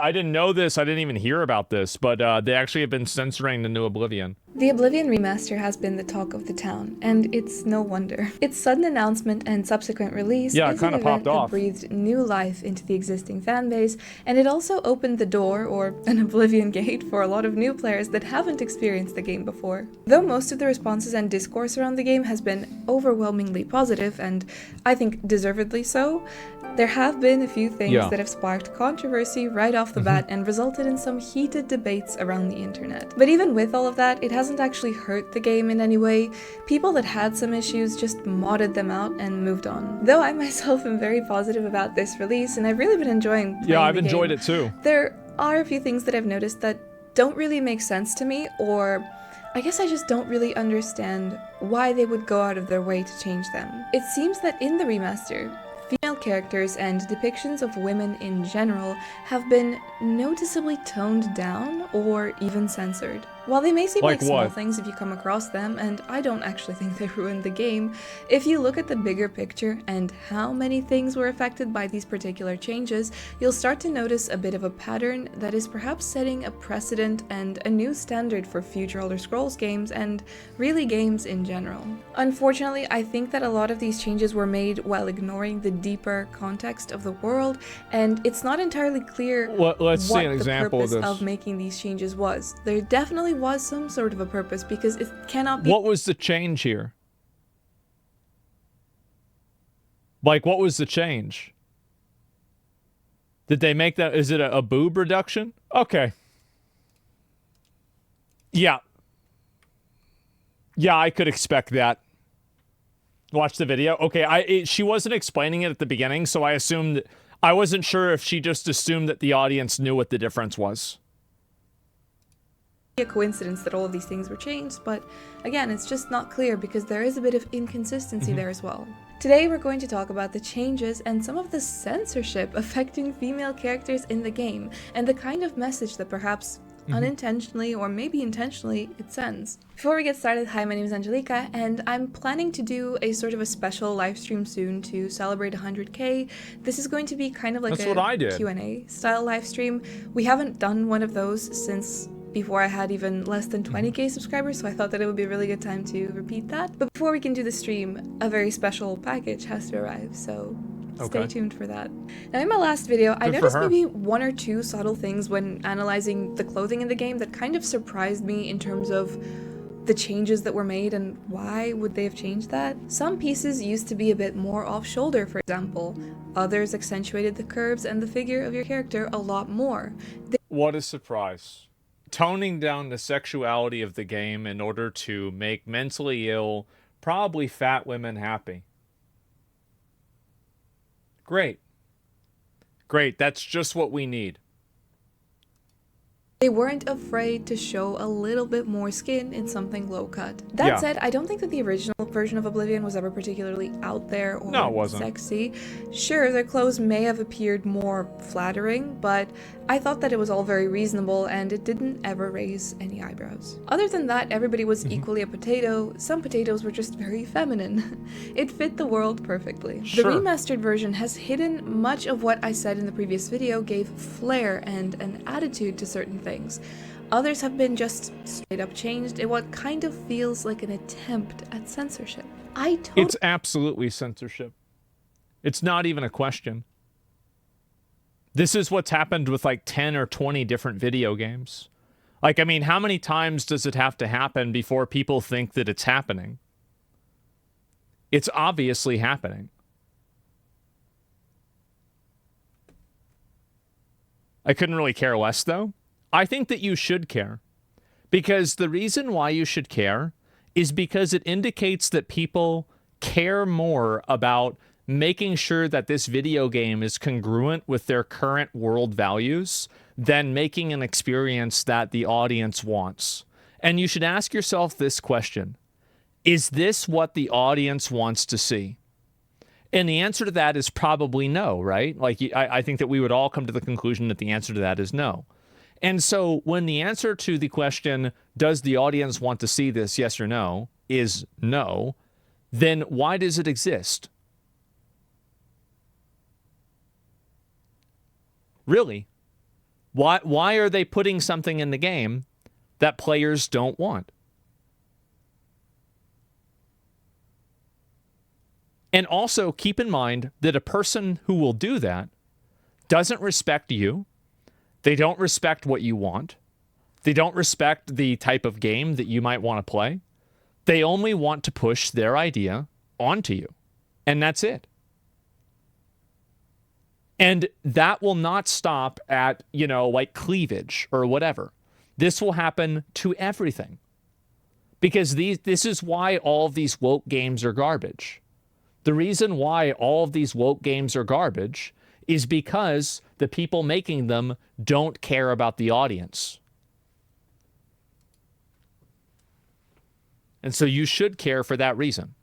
I didn't know this. I didn't even hear about this, but they actually have been censoring the new Oblivion. The Oblivion remaster has been the talk of the town, and it's no wonder. Its sudden announcement and subsequent release is an event that breathed new life into the existing fanbase, and it also opened the door, or an Oblivion gate, for a lot of new players that haven't experienced the game before. Though most of the responses and discourse around the game has been overwhelmingly positive, and I think deservedly so, there have been a few things that have sparked controversy right off the bat and resulted in some heated debates around the internet. But even with all of that, it hasn't actually hurt the game in any way. People that had some issues just modded them out and moved on. Though I myself am very positive about this release, and I've really been enjoying playing I've enjoyed it too. There are a few things that I've noticed that don't really make sense to me, or I guess I just don't really understand why they would go out of their way to change them. It seems that in the remaster, female characters and depictions of women in general have been noticeably toned down or even censored. While they may seem like small things if you come across them, and I don't actually think they ruined the game, if you look at the bigger picture and how many things were affected by these particular changes, you'll start to notice a bit of a pattern that is perhaps setting a precedent and a new standard for future Elder Scrolls games and really games in general. Unfortunately, I think that a lot of these changes were made while ignoring the deeper context of the world, and it's not entirely clear what the purpose of making these changes was. There definitely was some sort of a purpose, because it cannot be— What was the change here? Like, what was the change? Did they make that— is it a boob reduction? Okay. Yeah, I could expect that. Watch the video. Okay, she wasn't explaining it at the beginning, so I assumed— I wasn't sure if she just assumed that the audience knew what the difference was. A coincidence that all of these things were changed, but again, it's just not clear because there is a bit of inconsistency there as well. Today we're going to talk about the changes and some of the censorship affecting female characters in the game, and the kind of message that perhaps unintentionally or maybe intentionally it sends. Before we get started, hi, my name is Angelica, and I'm planning to do a sort of a special live stream soon to celebrate 100k. This is going to be kind of like a Q&A style live stream. We haven't done one of those since before I had even less than 20k subscribers, so I thought that it would be a really good time to repeat that. But before we can do the stream, a very special package has to arrive, so stay tuned for that. Now, in my last video, I noticed maybe one or two subtle things when analyzing the clothing in the game that kind of surprised me in terms of the changes that were made and why would they have changed that. Some pieces used to be a bit more off-shoulder, for example. Others accentuated the curves and the figure of your character a lot more. What a surprise. Toning down the sexuality of the game in order to make mentally ill, probably fat women happy. Great. Great, that's just what we need. They weren't afraid to show a little bit more skin in something low-cut. That said, I don't think that the original version of Oblivion was ever particularly out there or sexy. Sure, their clothes may have appeared more flattering, but I thought that it was all very reasonable and it didn't ever raise any eyebrows. Other than that, everybody was equally a potato. Some potatoes were just very feminine. It fit the world perfectly. The remastered version has hidden much of what I said in the previous video, gave flair and an attitude to certain things. Others have been just straight up changed in what kind of feels like an attempt at censorship. It's absolutely censorship. It's not even a question. This is what's happened with like 10 or 20 different video games. Like, I mean, how many times does it have to happen before people think that it's happening? It's obviously happening. I couldn't really care less, though. I think that you should care, because the reason why you should care is because it indicates that people care more about making sure that this video game is congruent with their current world values than making an experience that the audience wants. And you should ask yourself this question: is this what the audience wants to see? And the answer to that is probably no, right? Like, I think that we would all come to the conclusion that the answer to that is no. And so when the answer to the question, does the audience want to see this, yes or no, is no, then why does it exist? Really? Why are they putting something in the game that players don't want? And also keep in mind that a person who will do that doesn't respect you. They don't respect what you want. They don't respect the type of game that you might want to play. They only want to push their idea onto you. And that's it. And that will not stop at, like cleavage or whatever. This will happen to everything. Because this is why all of these woke games are garbage. The reason why all of these woke games are garbage is because the people making them don't care about the audience. And so you should care for that reason.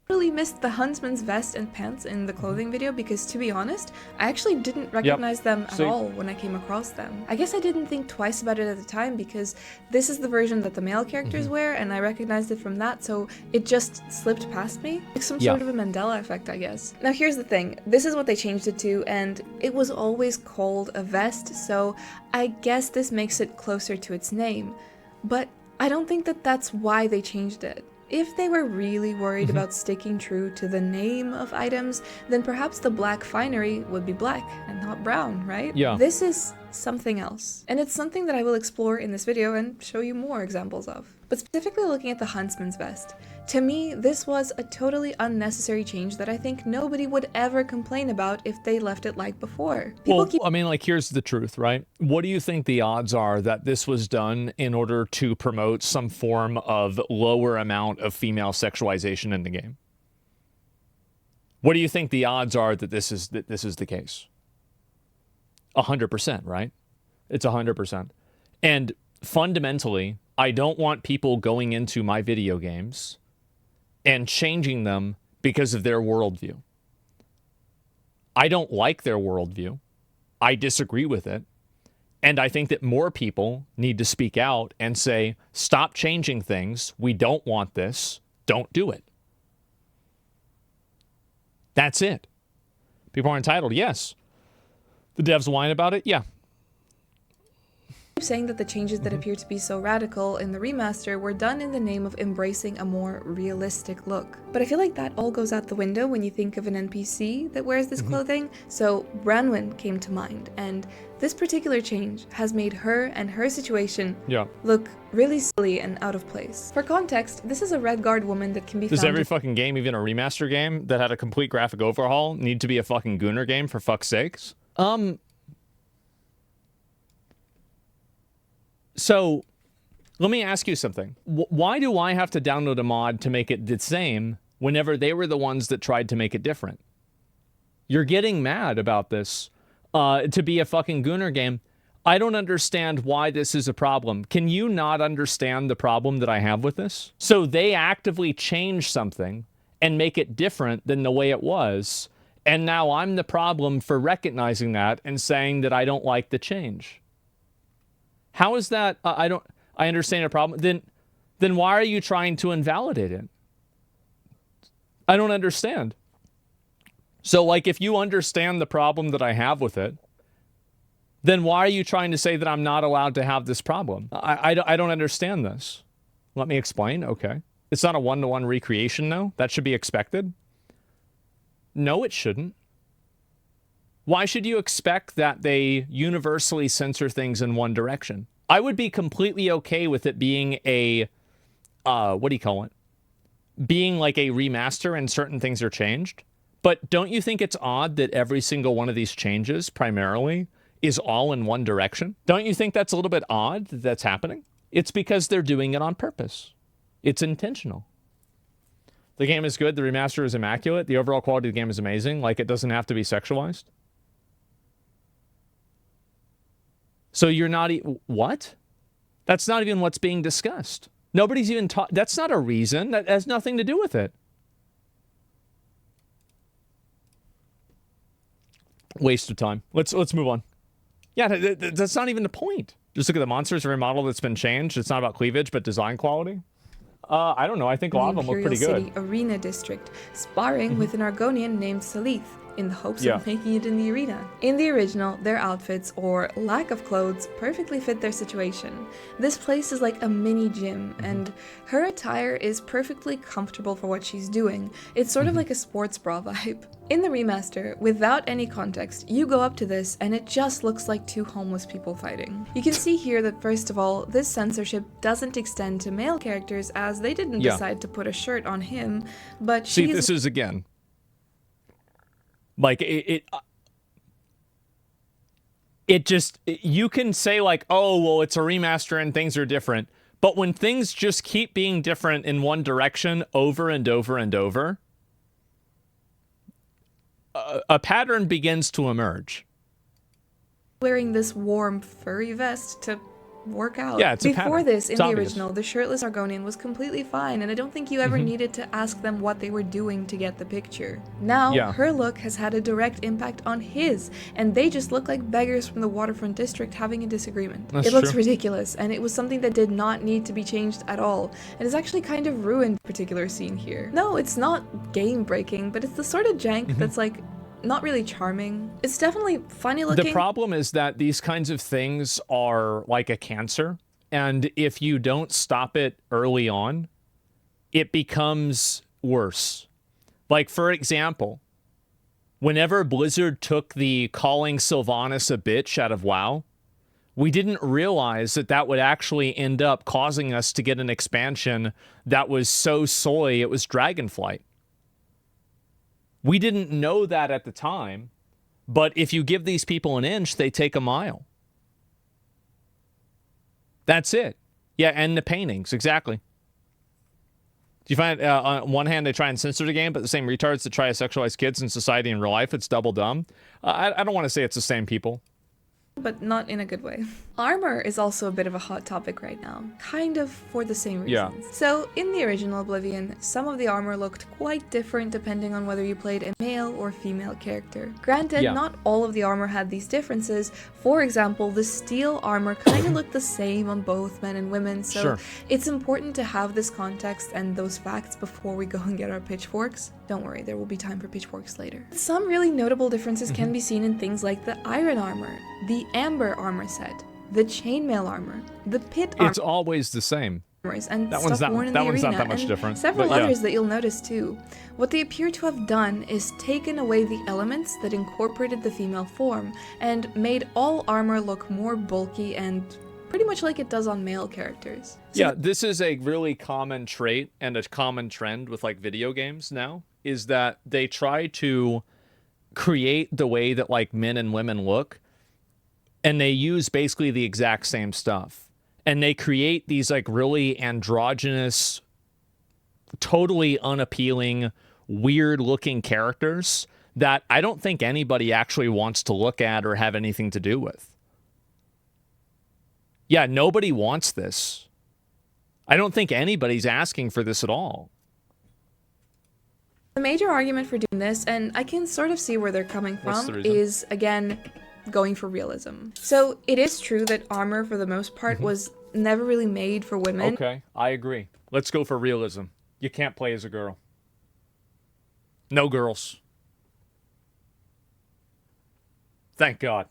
Really missed the huntsman's vest and pants in the clothing video because, to be honest, I actually didn't recognize them at all when I came across them. I guess I didn't think twice about it at the time because this is the version that the male characters wear and I recognized it from that, so it just slipped past me. Like some sort of a Mandela effect, I guess. Now here's the thing, this is what they changed it to and it was always called a vest, so I guess this makes it closer to its name. But I don't think that that's why they changed it. If they were really worried about sticking true to the name of items, then perhaps the black finery would be black and not brown, right? Yeah. This is something else. And it's something that I will explore in this video and show you more examples of. But specifically looking at the huntsman's vest, to me, this was a totally unnecessary change that I think nobody would ever complain about if they left it like before. Here's the truth, right? What do you think the odds are that this was done in order to promote some form of lower amount of female sexualization in the game? What do you think the odds are that this is the case? 100%, right? It's 100%. And fundamentally, I don't want people going into my video games and changing them because of their worldview. I don't like their worldview. I disagree with it. And I think that more people need to speak out and say, stop changing things. We don't want this. Don't do it. That's it. People are entitled. Yes. The devs whine about it. Yeah. Saying that the changes that appear to be so radical in the remaster were done in the name of embracing a more realistic look. But I feel like that all goes out the window when you think of an NPC that wears this clothing, so Branwen came to mind, and this particular change has made her and her situation look really silly and out of place. For context, this is a Redguard woman that can be Does found every fucking game, even a remaster game that had a complete graphic overhaul, need to be a fucking Gunnar game for fuck's sakes? So, let me ask you something. Why do I have to download a mod to make it the same whenever they were the ones that tried to make it different? You're getting mad about this to be a fucking Gunnar game. I don't understand why this is a problem. Can you not understand the problem that I have with this? So they actively change something and make it different than the way it was, and now I'm the problem for recognizing that and saying that I don't like the change. How is that? I understand a problem. Then why are you trying to invalidate it? I don't understand. So, like, if you understand the problem that I have with it, then why are you trying to say that I'm not allowed to have this problem? I don't understand this. Let me explain. Okay. It's not a one-to-one recreation, though. That should be expected. No, it shouldn't. Why should you expect that they universally censor things in one direction? I would be completely okay with it being a, being like a remaster and certain things are changed. But don't you think it's odd that every single one of these changes, primarily, is all in one direction? Don't you think that's a little bit odd that that's happening? It's because they're doing it on purpose. It's intentional. The game is good. The remaster is immaculate. The overall quality of the game is amazing. Like, it doesn't have to be sexualized. So you're not... What? That's not even what's being discussed. Nobody's even taught... That's not a reason. That has nothing to do with it. Waste of time. Let's move on. Yeah, that's not even the point. Just look at the monsters. Every model that's been changed. It's not about cleavage, but design quality. I don't know. I think a lot of them look pretty good. City Arena District, sparring with an Argonian named Salith. in the hopes Yeah. of making it in the arena. In the original, their outfits, or lack of clothes, perfectly fit their situation. This place is like a mini gym, and her attire is perfectly comfortable for what she's doing. It's sort of like a sports bra vibe. In the remaster, without any context, you go up to this and it just looks like two homeless people fighting. You can see here that first of all, this censorship doesn't extend to male characters as they didn't decide to put a shirt on him, but See, this is again, like it just, you can say like, oh, well, it's a remaster and things are different, but when things just keep being different in one direction over and over and over, a pattern begins to emerge. wearing this warm furry vest to work out. Yeah, it's a Before pattern. this, in It's the obvious. original, the shirtless Argonian was completely fine, and I don't think you ever needed to ask them what they were doing to get the picture. Now, her look has had a direct impact on his, and they just look like beggars from the waterfront district having a disagreement. That's it looks true. ridiculous, and it was something that did not need to be changed at all, and it's actually kind of ruined the particular scene here. No, it's not game-breaking, but it's the sort of jank that's like, not really charming. It's definitely funny looking. The problem is that these kinds of things are like a cancer, and if you don't stop it early on, it becomes worse. Like, for example, whenever Blizzard took the calling Sylvanas a bitch out of WoW, we didn't realize that that would actually end up causing us to get an expansion that was so soy it was Dragonflight. We didn't know that at the time, but if you give these people an inch, they take a mile. That's it. Yeah, and the paintings, exactly. Do you find, on one hand, they try and censor the game, but the same retards that try to sexualize kids in society in real life, it's double dumb. I don't want to say it's the same people. But not in a good way. Armor is also a bit of a hot topic right now, kind of for the same reasons. Yeah. So, in the original Oblivion, some of the armor looked quite different depending on whether you played a male or female character. Granted, not all of the armor had these differences. For example, the steel armor kind of looked the same on both men and women, so it's important to have this context and those facts before we go and get our pitchforks. Don't worry, there will be time for pitchforks later. Some really notable differences can be seen in things like the iron armor, the amber armor set, the chainmail armor, the pit armor. It's always the same. And That stuff one's not, worn in that the one's arena, not that much and different. several but yeah. others that you'll notice too. What they appear to have done is taken away the elements that incorporated the female form and made all armor look more bulky and pretty much like it does on male characters. So Yeah, this is a really common trait and a common trend with like video games now, is that they try to create the way that like men and women look, and they use basically the exact same stuff. And they create these like really androgynous, totally unappealing, weird looking characters that I don't think anybody actually wants to look at or have anything to do with. Yeah, nobody wants this. I don't think anybody's asking for this at all. the major argument for doing this, and I can sort of see where they're coming What's the from, reason? is again going for realism. So it is true that armor for the most part was never really made for women. Okay, I agree. Let's go for realism. You can't play as a girl. No girls. Thank God.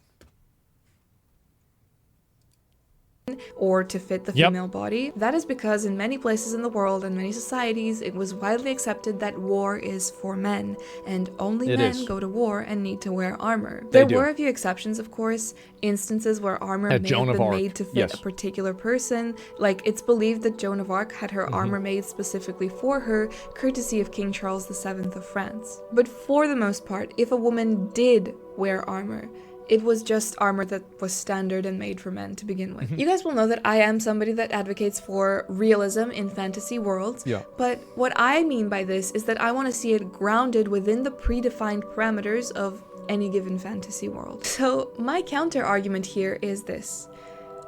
Or to fit the female body. That is because in many places in the world and many societies, it was widely accepted that war is for men, and only men go to war and need to wear armor. There were a few exceptions, of course, instances where armor may have been made to fit a particular person. Like, it's believed that Joan of Arc had her armor made specifically for her, courtesy of King Charles VII of France. But for the most part, if a woman did wear armor, it was just armor that was standard and made for men to begin with. You guys will know that I am somebody that advocates for realism in fantasy worlds, but what I mean by this is that I want to see it grounded within the predefined parameters of any given fantasy world. So my counter argument here is this.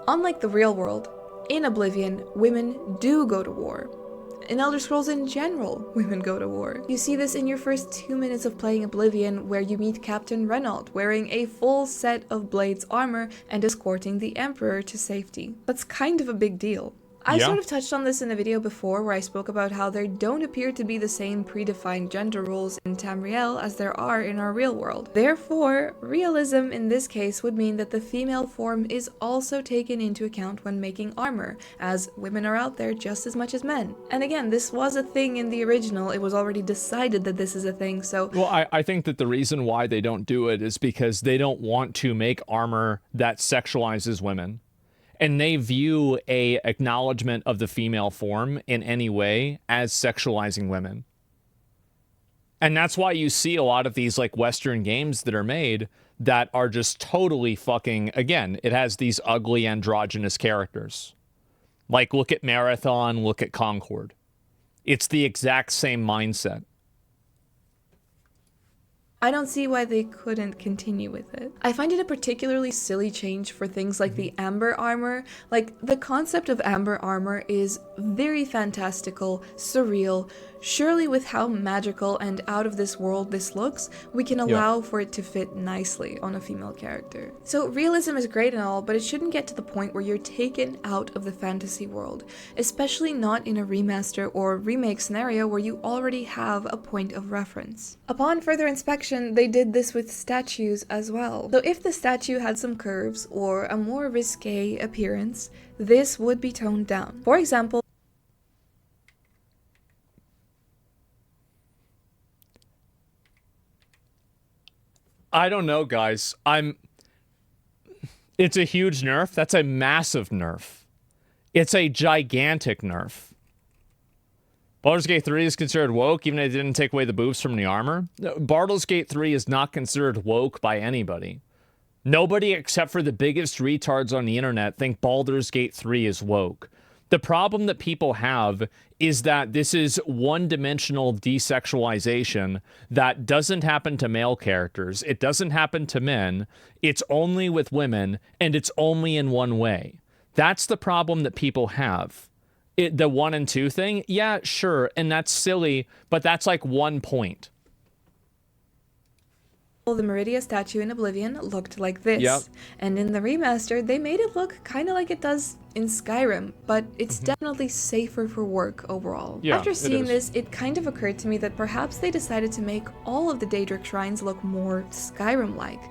Unlike the real world, in Oblivion, women do go to war. In Elder Scrolls in general, women go to war. You see this in your first 2 minutes of playing Oblivion, where you meet Captain Renault wearing a full set of Blade's armor and escorting the Emperor to safety. That's kind of a big deal. I Yeah. sort of touched on this in a video before where I spoke about how there don't appear to be the same predefined gender roles in Tamriel as there are in our real world. Therefore, realism in this case would mean that the female form is also taken into account when making armor, as women are out there just as much as men. And again, this was a thing in the original, it was already decided that this is a thing, so... Well, I think that the reason why they don't do it is because they don't want to make armor that sexualizes women. And they view a acknowledgement of the female form in any way as sexualizing women. And that's why you see a lot of these like Western games that are made that are just totally fucking, again, it has these ugly androgynous characters. Like look at Marathon, look at Concord. It's the exact same mindset. I don't see why they couldn't continue with it. I find it a particularly silly change for things like the amber armor. Like, the concept of amber armor is very fantastical, surreal. Surely with how magical and out of this world this looks, we can allow for it to fit nicely on a female character. So realism is great and all, but it shouldn't get to the point where you're taken out of the fantasy world, especially not in a remaster or remake scenario where you already have a point of reference. Upon further inspection, they did this with statues as well. So if the statue had some curves or a more risque appearance, this would be toned down. For example, I don't know, guys. It's a huge nerf. That's a massive nerf. It's a gigantic nerf. Baldur's Gate 3 is considered woke, even if it didn't take away the boobs from the armor. Baldur's Gate 3 is not considered woke by anybody. Nobody except for the biggest retards on the internet think Baldur's Gate 3 is woke. The problem that people have is that this is one-dimensional desexualization that doesn't happen to male characters. It doesn't happen to men. It's only with women, and it's only in one way. That's the problem that people have. The 1 and 2 thing, yeah, sure, and that's silly, but that's like 1 point. the Meridia statue in Oblivion looked like this. Yep. And in the remaster, they made it look kind of like it does in Skyrim, but it's definitely safer for work overall. Yeah, After seeing it is. this, it kind of occurred to me that perhaps they decided to make all of the Daedric shrines look more Skyrim-like.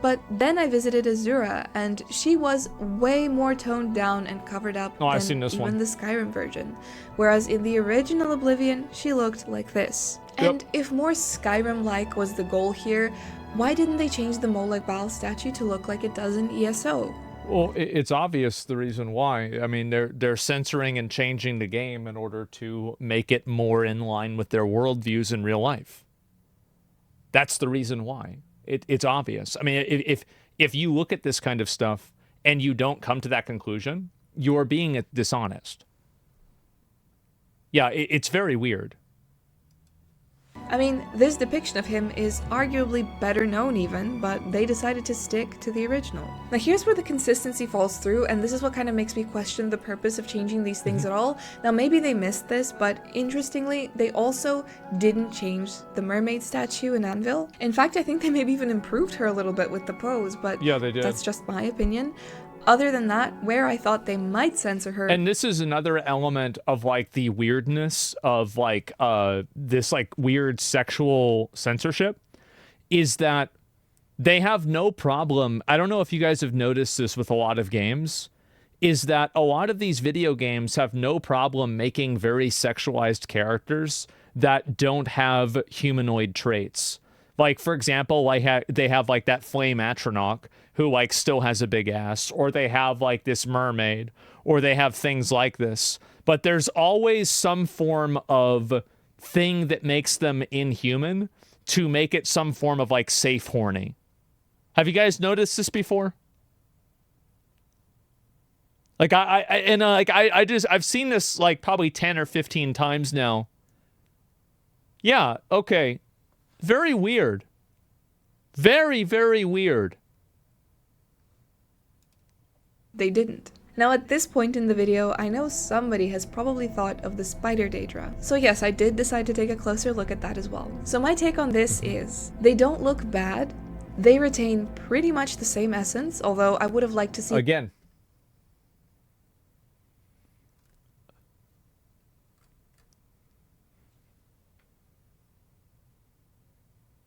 But then I visited Azura, and she was way more toned down and covered up I've than seen this even one. the Skyrim version. Whereas in the original Oblivion, she looked like this. Yep. And if more Skyrim-like was the goal here, why didn't they change the Molag Bal statue to look like it does in ESO? Well, it's obvious the reason why. I mean, they're censoring and changing the game in order to make it more in line with their worldviews in real life. That's the reason why. It's obvious. I mean, if you look at this kind of stuff and you don't come to that conclusion, you're being dishonest. Yeah, it's very weird. I mean, this depiction of him is arguably better known even, but they decided to stick to the original. Now here's where the consistency falls through, and this is what kind of makes me question the purpose of changing these things at all. Now maybe they missed this, but interestingly, they also didn't change the mermaid statue in Anvil. In fact, I think they maybe even improved her a little bit with the pose, but Yeah, they did. that's just my opinion. Other than that, where I thought they might censor her... And this is another element of like the weirdness of like this like weird sexual censorship is that they have no problem. I don't know if you guys have noticed this with a lot of games, is that a lot of these video games have no problem making very sexualized characters that don't have humanoid traits. Like, for example, they have like that flame Atronach who like still has a big ass, or they have like this mermaid, or they have things like this. But there's always some form of thing that makes them inhuman to make it some form of like safe horny. Have you guys noticed this before? Like I've seen this like probably 10 or 15 times now. Yeah, okay. Very weird. Very, very weird. They didn't. Now at this point in the video, I know somebody has probably thought of the spider Daedra. So yes, I did decide to take a closer look at that as well. So my take on this is, they don't look bad, they retain pretty much the same essence, although I would have liked to see... Again.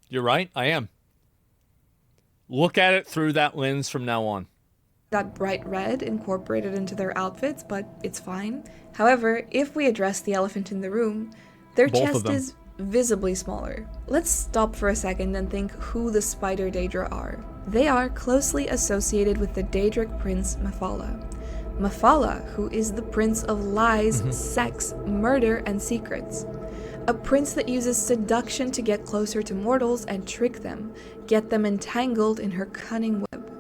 You're right. I am. Look at it through that lens from now on. That bright red incorporated into their outfits, but it's fine. However, if we address the elephant in the room, their Both of chest them. is visibly smaller. Let's stop for a second and think who the Spider Daedra are. They are closely associated with the Daedric prince Mephala. Mephala, who is the prince of lies, sex, murder, and secrets. A prince that uses seduction to get closer to mortals and trick them, get them entangled in her cunning web.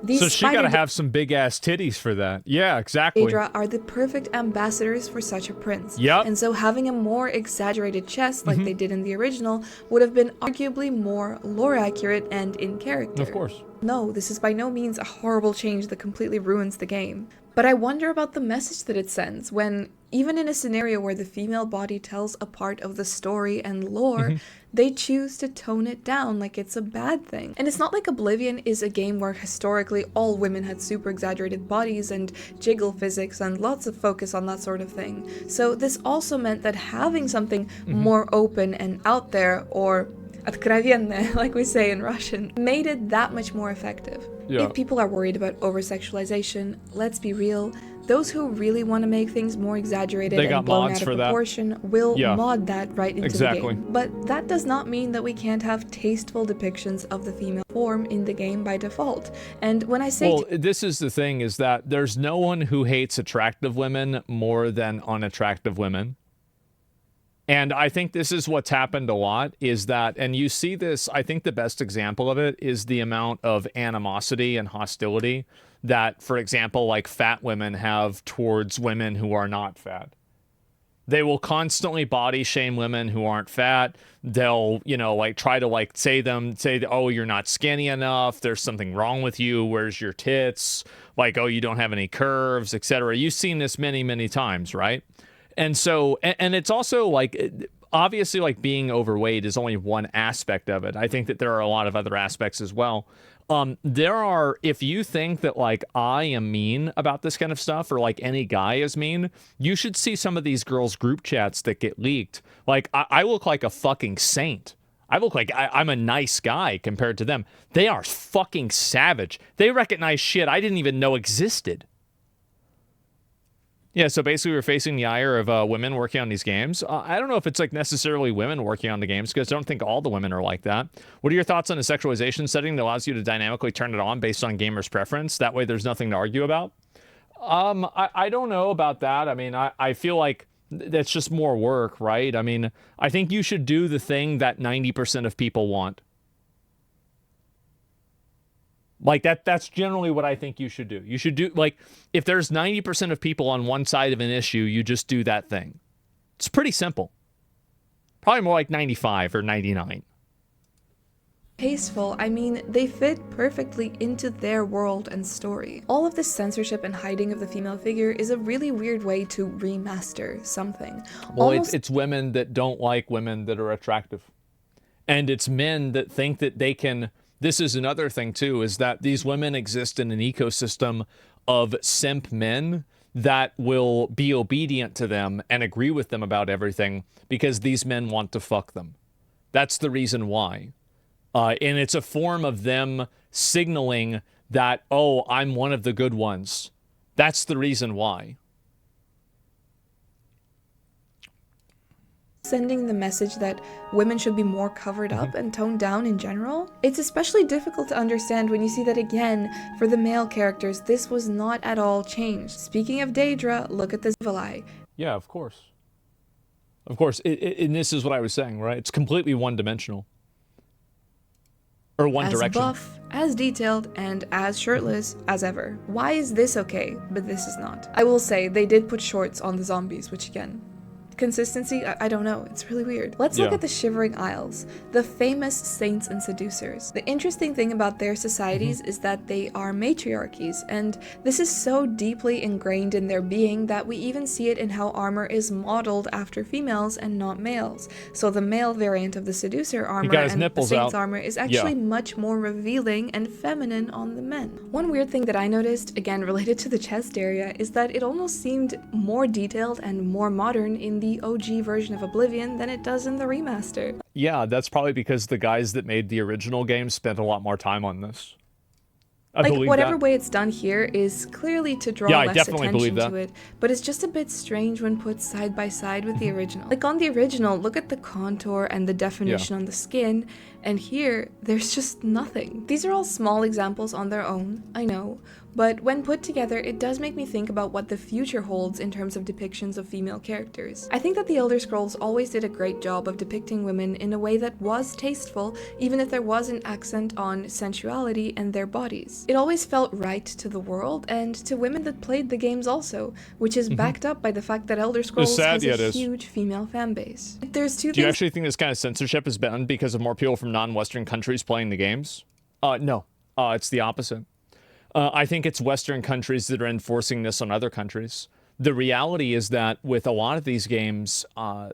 These So she gotta have some big ass titties for that. Yeah, exactly. Daedra are the perfect ambassadors for such a prince. Yep. And so having a more exaggerated chest, like they did in the original, would have been arguably more lore accurate and in character. Of course. No, this is by no means a horrible change that completely ruins the game. But I wonder about the message that it sends when, even in a scenario where the female body tells a part of the story and lore, they choose to tone it down like it's a bad thing. And it's not like Oblivion is a game where historically all women had super exaggerated bodies and jiggle physics and lots of focus on that sort of thing. So this also meant that having something more open and out there, or откровенное, like we say in Russian, made it that much more effective. Yeah. If people are worried about over-sexualization, let's be real, those who really want to make things more exaggerated They got and blown mods out for of that. proportion will mod that right into Exactly. the game. But that does not mean that we can't have tasteful depictions of the female form in the game by default. And when I say Well, this is the thing, is that there's no one who hates attractive women more than unattractive women. And I think this is what's happened a lot, is that, and you see this, I think the best example of it is the amount of animosity and hostility that, for example, like fat women have towards women who are not fat. They will constantly body shame women who aren't fat. They'll, you know, like try to like say, oh, you're not skinny enough. There's something wrong with you. Where's your tits? Like, oh, you don't have any curves, etc. You've seen this many, many times, right? And so, and it's also like, obviously, like being overweight is only one aspect of it. I think that there are a lot of other aspects as well. There are, if you think that like I am mean about this kind of stuff, or like any guy is mean, you should see some of these girls' group chats that get leaked. Like I look like a fucking saint. I look like I'm a nice guy compared to them. They are fucking savage. They recognize shit I didn't even know existed. Yeah, so basically we're facing the ire of women working on these games. I don't know if it's like necessarily women working on the games, because I don't think all the women are like that. What are your thoughts on a sexualization setting that allows you to dynamically turn it on based on gamers' preference? That way there's nothing to argue about. I don't know about that. I mean, I feel like that's just more work, right? I mean, I think you should do the thing that 90% of people want. Like that's generally what I think you should do. You should do, like, if there's 90% of people on one side of an issue, you just do that thing. It's pretty simple. Probably more like 95 or 99. tasteful, I mean, they fit perfectly into their world and story. All of this censorship and hiding of the female figure is a really weird way to remaster something. Well, it's women that don't like women that are attractive. And it's men that think that they can... This is another thing, too, is that these women exist in an ecosystem of simp men that will be obedient to them and agree with them about everything because these men want to fuck them. That's the reason why. And it's a form of them signaling that, oh, I'm one of the good ones. That's the reason why. Sending the message that women should be more covered up and toned down in general. It's especially difficult to understand when you see that again, for the male characters, this was not at all changed. Speaking of Daedra, look at this evil eye. Yeah, of course. Of course, and this is what I was saying, right? It's completely one-dimensional. Or one direction. As buff, as detailed, and as shirtless as ever. Why is this okay, but this is not? I will say, they did put shorts on the zombies, which again, consistency, I don't know, it's really weird. Let's look at the Shivering Isles, the famous saints and seducers. The interesting thing about their societies is that they are matriarchies, and this is so deeply ingrained in their being that we even see it in how armor is modeled after females and not males. So the male variant of the seducer armor and the saints armor is actually much more revealing and feminine on the men. One weird thing that I noticed, again related to the chest area, is that it almost seemed more detailed and more modern in the OG version of Oblivion than it does in the remaster. Yeah, that's probably because the guys that made the original game spent a lot more time on this. I Like, believe whatever that. way it's done here is clearly to draw I less definitely believe attention that. to it, but it's just a bit strange when put side by side with the original. Like, on the original, look at the contour and the definition on the skin, and here, there's just nothing. These are all small examples on their own, I know, but when put together, it does make me think about what the future holds in terms of depictions of female characters. I think that the Elder Scrolls always did a great job of depicting women in a way that was tasteful, even if there was an accent on sensuality and their bodies. It always felt right to the world and to women that played the games also, which is backed up by the fact that Elder Scrolls has a huge female fan base. There's two things. Do you actually think this kind of censorship is banned because of more people from non-Western countries playing the games? No. It's the opposite. I think it's Western countries that are enforcing this on other countries. The reality is that with a lot of these games,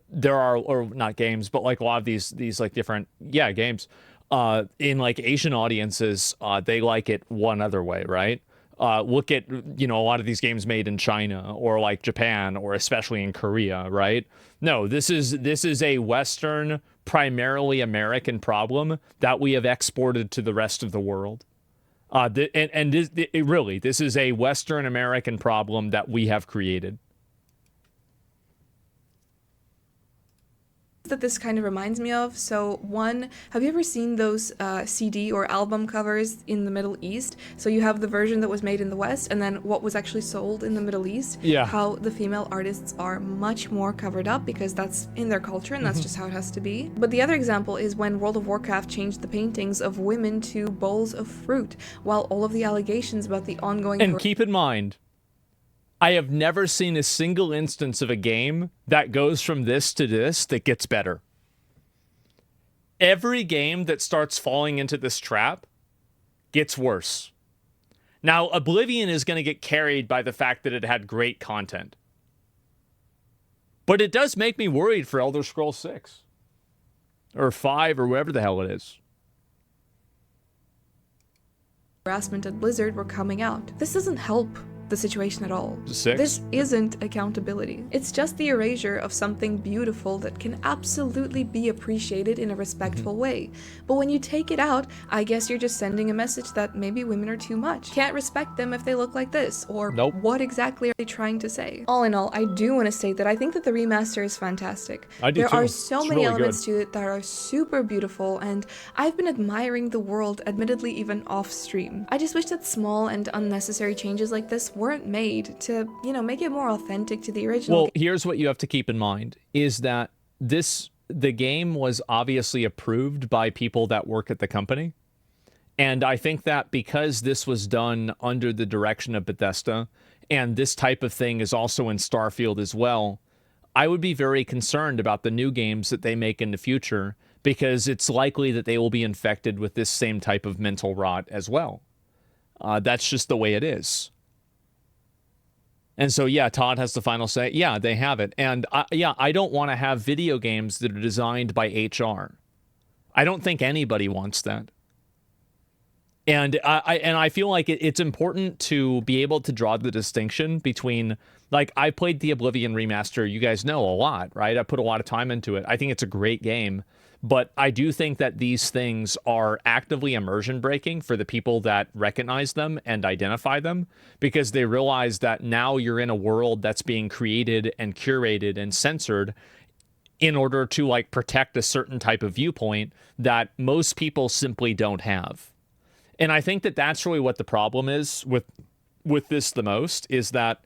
there are, or not games, but like a lot of these like different, games, in like Asian audiences, they like it one other way, right? Look at, a lot of these games made in China or like Japan or especially in Korea, right? No, this is a Western, primarily American problem that we have exported to the rest of the world. This is a Western American problem that we have created. That this kind of reminds me of. So one, have you ever seen those CD or album covers in the Middle East? So you have the version that was made in the West and then what was actually sold in the Middle East. Yeah. How the female artists are much more covered up because that's in their culture and that's just how it has to be. But the other example is when World of Warcraft changed the paintings of women to bowls of fruit, while all of the allegations about the ongoing... And keep in mind, I have never seen a single instance of a game that goes from this to this that gets better. Every game that starts falling into this trap gets worse. Now, Oblivion is going to get carried by the fact that it had great content. But it does make me worried for Elder Scrolls 6. Or 5, or whatever the hell it is. Harassment at Blizzard were coming out. This doesn't help the situation at all. 6? This isn't accountability. It's just the erasure of something beautiful that can absolutely be appreciated in a respectful way. But when you take it out, I guess you're just sending a message that maybe women are too much. Can't respect them if they look like this, or what exactly are they trying to say? All in all, I do want to state that I think that the remaster is fantastic. I do too. There are so many really elements to it that are super beautiful, and I've been admiring the world, admittedly even off stream. I just wish that small and unnecessary changes like this weren't made to, make it more authentic to the original. Well, here's what you have to keep in mind, is that the game was obviously approved by people that work at the company. And I think that because this was done under the direction of Bethesda, and this type of thing is also in Starfield as well, I would be very concerned about the new games that they make in the future, because it's likely that they will be infected with this same type of mental rot as well. That's just the way it is. And so, Todd has the final say. Yeah, they have it. And I don't want to have video games that are designed by HR. I don't think anybody wants that. And I feel like it's important to be able to draw the distinction between, like, I played the Oblivion remaster, you guys know, a lot, right? I put a lot of time into it. I think it's a great game. But I do think that these things are actively immersion breaking for the people that recognize them and identify them, because they realize that now you're in a world that's being created and curated and censored in order to, like, protect a certain type of viewpoint that most people simply don't have. And I think that that's really what the problem is with this the most, is that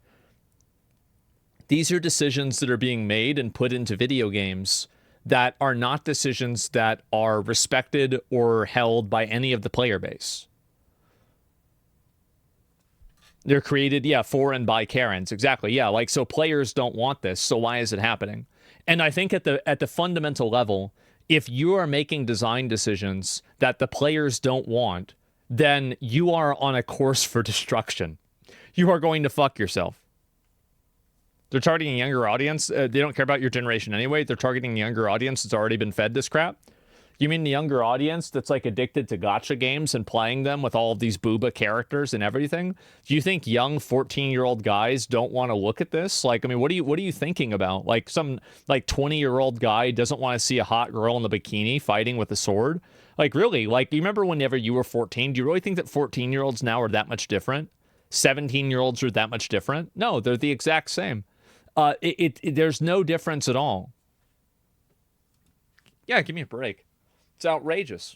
these are decisions that are being made and put into video games that are not decisions that are respected or held by any of the player base. They're created, for and by Karens. Exactly, like, so players don't want this, so why is it happening? And I think at the fundamental level, if you are making design decisions that the players don't want, then you are on a course for destruction. You are going to fuck yourself. They're targeting a younger audience. They don't care about your generation anyway. They're targeting a younger audience that's already been fed this crap. You mean the younger audience that's like addicted to gacha games and playing them with all of these booba characters and everything? Do you think young 14-year-old guys don't want to look at this? Like, I mean, what are you thinking about? Like some like 20-year-old guy doesn't want to see a hot girl in the bikini fighting with a sword? Like, really? Like, you remember whenever you were 14? Do you really think that 14-year-olds now are that much different? 17-year-olds are that much different? No, they're the exact same. There's no difference at all. Yeah, give me a break. It's outrageous.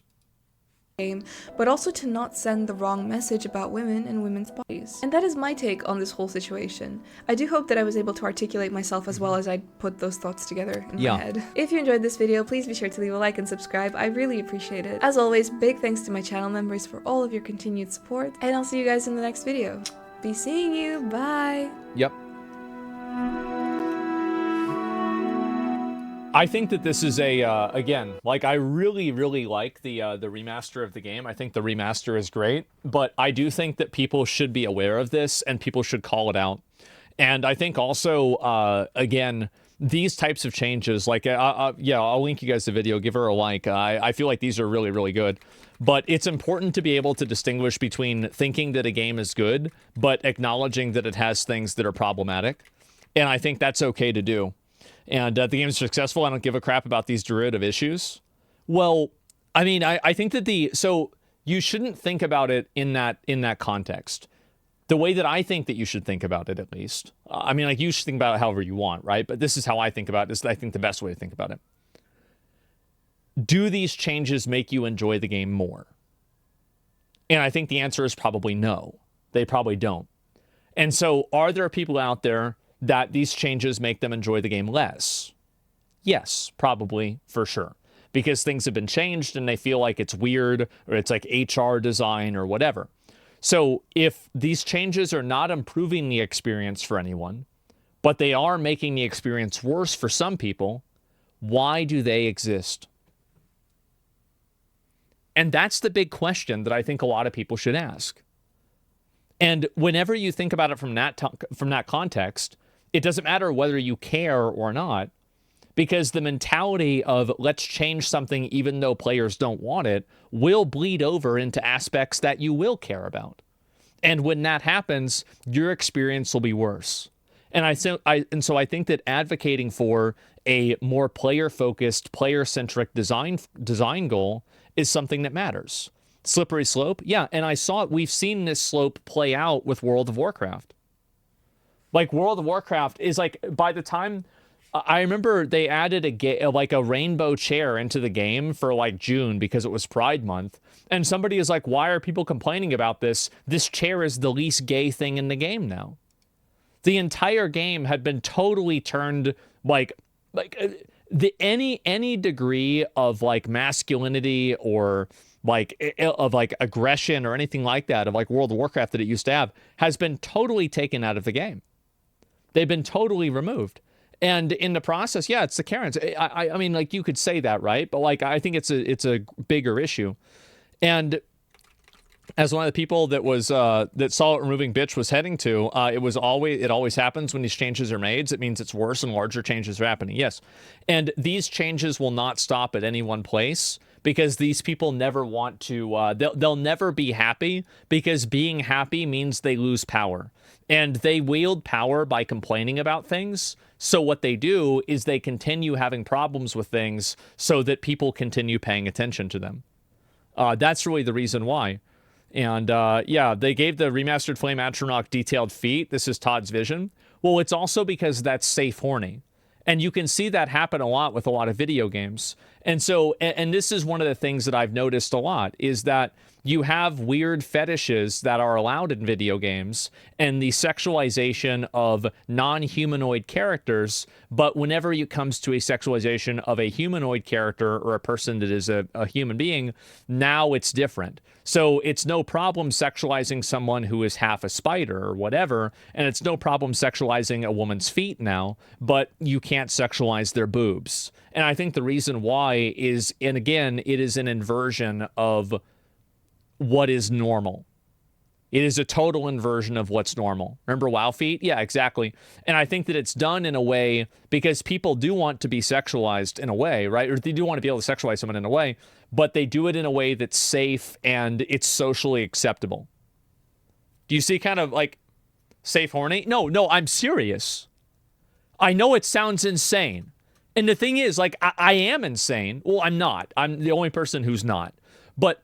Game, but also to not send the wrong message about women and women's bodies. And that is my take on this whole situation. I do hope that I was able to articulate myself as well as I put those thoughts together in my head. If you enjoyed this video, please be sure to leave a like and subscribe. I really appreciate it. As always, big thanks to my channel members for all of your continued support, and I'll see you guys in the next video. Be seeing you. Bye. Yep. I think that this is a, again, like, I really, really like the remaster of the game. I think the remaster is great, but I do think that people should be aware of this and people should call it out. And I think also, again, these types of changes, like, yeah, I'll link you guys the video, give her a like. I feel like these are really, really good. But it's important to be able to distinguish between thinking that a game is good, but acknowledging that it has things that are problematic. And I think that's okay to do. And the game is successful. I don't give a crap about these derivative issues. Well, I mean, I think that so you shouldn't think about it in that context. The way that I think that you should think about it, at least. I mean, like, you should think about it however you want, right? But this is how I think about it. This is, I think, the best way to think about it. Do these changes make you enjoy the game more? And I think the answer is probably no. They probably don't. And so, are there people out there that these changes make them enjoy the game less? Yes, probably, for sure. Because things have been changed and they feel like it's weird or it's like HR design or whatever. So if these changes are not improving the experience for anyone, but they are making the experience worse for some people, why do they exist? And that's the big question that I think a lot of people should ask. And whenever you think about it from that context, it doesn't matter whether you care or not, because the mentality of let's change something even though players don't want it will bleed over into aspects that you will care about. And when that happens, your experience will be worse. And so I think that advocating for a more player-focused, player-centric design goal is something that matters. Slippery slope? Yeah, and we've seen this slope play out with World of Warcraft. Like, World of Warcraft is like, by the time, I remember they added a rainbow chair into the game for like June because it was Pride Month. And somebody is like, why are people complaining about this? This chair is the least gay thing in the game now. The entire game had been totally turned any degree of like masculinity or of aggression or anything like that of like World of Warcraft that it used to have has been totally taken out of the game. They've been totally removed. And in the process, yeah, it's the Karens. I mean, like, you could say that, right? But like, I think it's a bigger issue. And as one of the people that was that Solid Removing Bitch was heading to, it always happens when these changes are made. It means it's worse and larger changes are happening. Yes. And these changes will not stop at any one place, because these people never want to, they'll never be happy, because being happy means they lose power. And they wield power by complaining about things. So what they do is they continue having problems with things so that people continue paying attention to them. That's really the reason why. And yeah, they gave the remastered Flame Atronach detailed feet. This is Todd's vision. Well, it's also because that's safe horny. And you can see that happen a lot with a lot of video games. And so, and this is one of the things that I've noticed a lot, is that you have weird fetishes that are allowed in video games and the sexualization of non-humanoid characters. But whenever it comes to a sexualization of a humanoid character or a person that is a human being, now it's different. So it's no problem sexualizing someone who is half a spider or whatever, and it's no problem sexualizing a woman's feet now, but you can't sexualize their boobs. And I think the reason why is, and again, it is an inversion of what is normal. It is a total inversion of what's normal. Remember WoW feet? Yeah, exactly. And I think that it's done in a way because people do want to be sexualized in a way, right? Or they do want to be able to sexualize someone in a way, but they do it in a way that's safe and it's socially acceptable. Do you see kind of like safe horny? No, I'm serious. I know it sounds insane. And the thing is, like, I am insane. Well, I'm not. I'm the only person who's not. But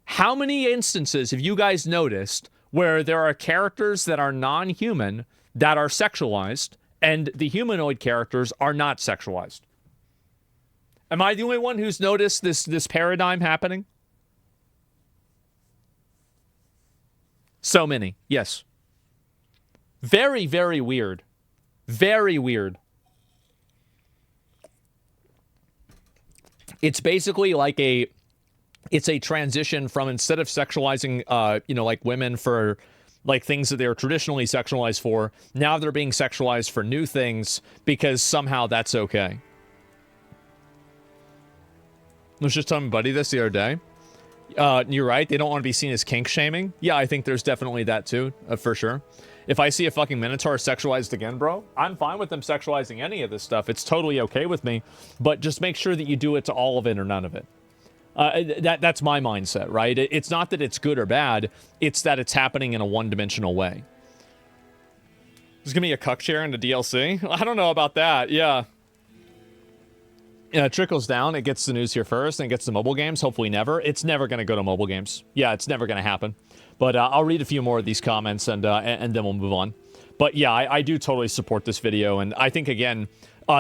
how many instances have you guys noticed where there are characters that are non-human that are sexualized and the humanoid characters are not sexualized? Am I the only one who's noticed this paradigm happening? So many, yes. Very, very weird. Very weird. It's basically like it's a transition from, instead of sexualizing, like women for like things that they are traditionally sexualized for, now they're being sexualized for new things because somehow that's okay. I was just telling my buddy this the other day. You're right. They don't want to be seen as kink shaming. Yeah, I think there's definitely that too, for sure. If I see a fucking Minotaur sexualized again, bro, I'm fine with them sexualizing any of this stuff. It's totally okay with me. But just make sure that you do it to all of it or none of it. That's my mindset, right? It's not that it's good or bad. It's that it's happening in a one-dimensional way. There's going to be a cuck share in the DLC? I don't know about that. Yeah. It trickles down. It gets the news here first, and it gets the mobile games. Hopefully never. It's never going to go to mobile games. Yeah, it's never going to happen. But I'll read a few more of these comments, and then we'll move on. But yeah, I do totally support this video, and I think, again,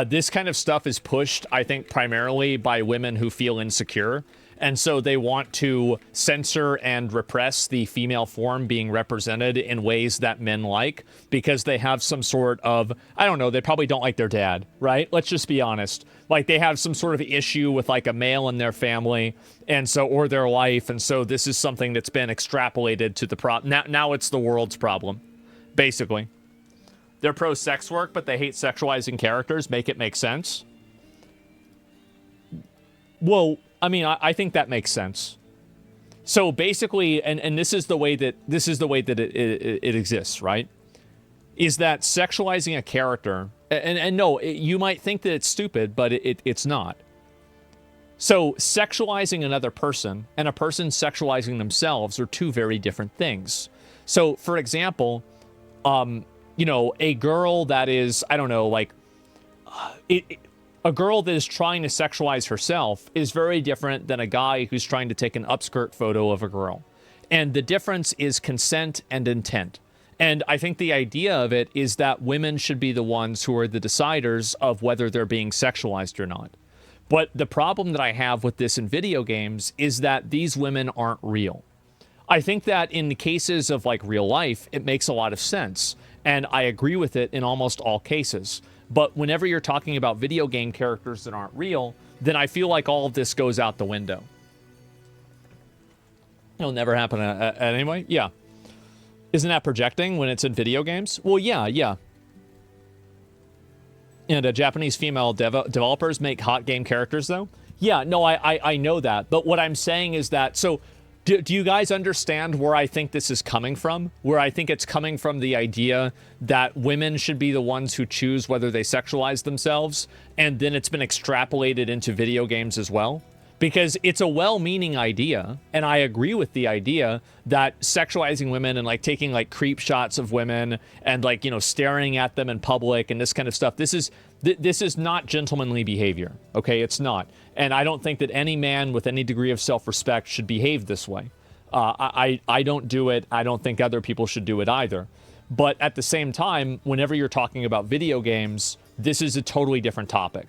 this kind of stuff is pushed, I think, primarily by women who feel insecure. And so they want to censor and repress the female form being represented in ways that men like, because they have some sort of, I don't know, they probably don't like their dad, right? Let's just be honest. Like, they have some sort of issue with like a male in their family, and so, or their life, and so this is something that's been extrapolated to the now it's the world's problem, basically. They're pro-sex work, but they hate sexualizing characters. Make it make sense. Well, I mean, I think that makes sense. So basically, and this is the way that it exists, right? Is that sexualizing a character, and no, you might think that it's stupid, but it's not. So sexualizing another person and a person sexualizing themselves are two very different things. So, for example, a girl that is, I don't know, like, a girl that is trying to sexualize herself is very different than a guy who's trying to take an upskirt photo of a girl. And the difference is consent and intent. And I think the idea of it is that women should be the ones who are the deciders of whether they're being sexualized or not. But the problem that I have with this in video games is that these women aren't real. I think that in the cases of like real life, it makes a lot of sense. And I agree with it in almost all cases. But whenever you're talking about video game characters that aren't real, then I feel like all of this goes out the window. It'll never happen anyway. Yeah. Isn't that projecting when it's in video games? Well, yeah. And Japanese female developers make hot game characters, though? Yeah, no, I know that. But what I'm saying is that, so do you guys understand where I think this is coming from? Where I think it's coming from the idea that women should be the ones who choose whether they sexualize themselves, and then it's been extrapolated into video games as well? Because it's a well-meaning idea, and I agree with the idea that sexualizing women and like taking like creep shots of women and like, staring at them in public and this kind of stuff, this is not gentlemanly behavior, okay? It's not. And I don't think that any man with any degree of self-respect should behave this way. I don't do it. I don't think other people should do it either. But at the same time, whenever you're talking about video games, this is a totally different topic.